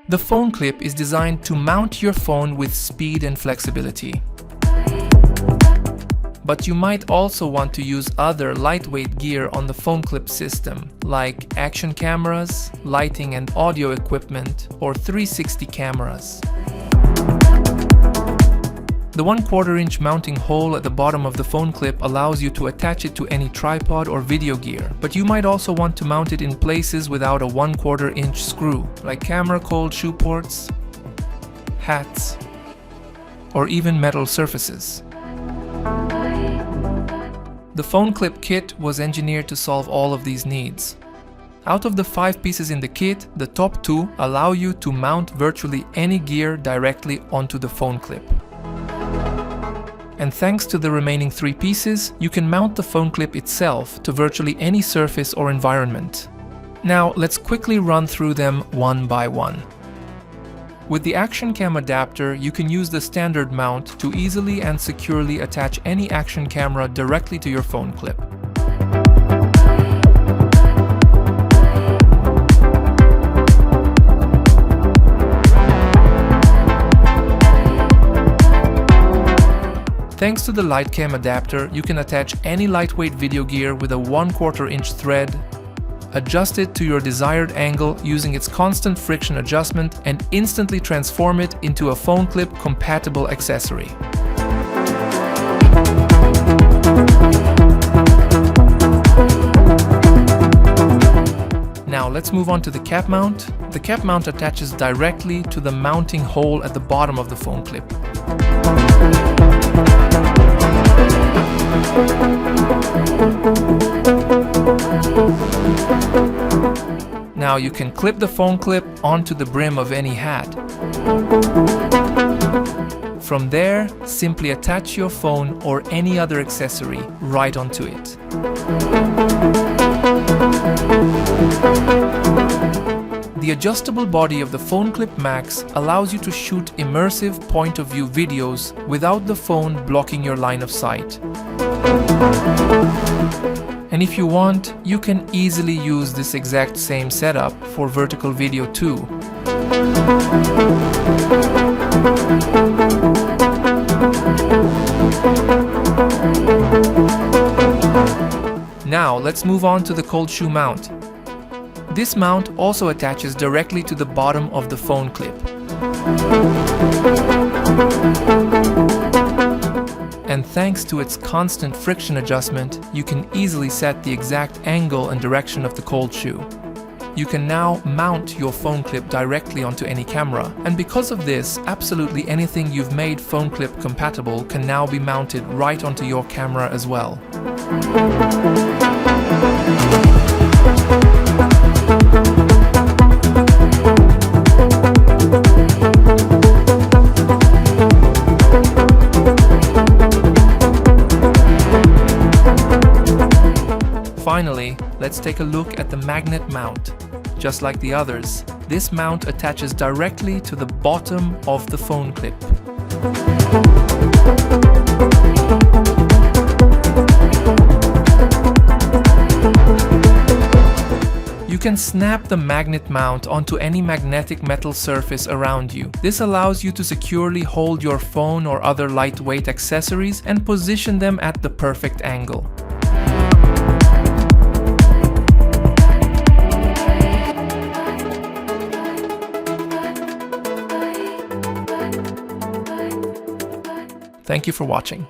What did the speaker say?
The PhoneClip is designed to mount your phone with speed and flexibility. But you might also want to use other lightweight gear on the PhoneClip system, like action cameras, lighting and audio equipment, or 360 cameras. The 1/4-inch mounting hole at the bottom of the PhoneClip allows you to attach it to any tripod or video gear, but you might also want to mount it in places without a 1/4-inch screw, like camera cold shoe ports, hats, or even metal surfaces. The PhoneClip kit was engineered to solve all of these needs. Out of the 5 pieces in the kit, the top 2 allow you to mount virtually any gear directly onto the PhoneClip. And thanks to the remaining 3 pieces, you can mount the PhoneClip itself to virtually any surface or environment. Now let's quickly run through them one by one. With the Action Cam adapter, you can use the standard mount to easily and securely attach any action camera directly to your PhoneClip. Thanks to the LightCam adapter, you can attach any lightweight video gear with a 1/4-inch thread, adjust it to your desired angle using its constant friction adjustment, and instantly transform it into a PhoneClip compatible accessory. Now let's move on to the cap mount. The cap mount attaches directly to the mounting hole at the bottom of the PhoneClip. Now you can clip the PhoneClip onto the brim of any hat. From there, simply attach your phone or any other accessory right onto it. The adjustable body of the PhoneClip Max allows you to shoot immersive point-of-view videos without the phone blocking your line of sight. And if you want, you can easily use this exact same setup for vertical video too. Now let's move on to the cold shoe mount. This mount also attaches directly to the bottom of the PhoneClip. And thanks to its constant friction adjustment, you can easily set the exact angle and direction of the cold shoe. You can now mount your PhoneClip directly onto any camera, and because of this, absolutely anything you've made PhoneClip compatible can now be mounted right onto your camera as well. Finally, let's take a look at the magnet mount. Just like the others, this mount attaches directly to the bottom of the PhoneClip. You can snap the magnet mount onto any magnetic metal surface around you. This allows you to securely hold your phone or other lightweight accessories and position them at the perfect angle. Thank you for watching.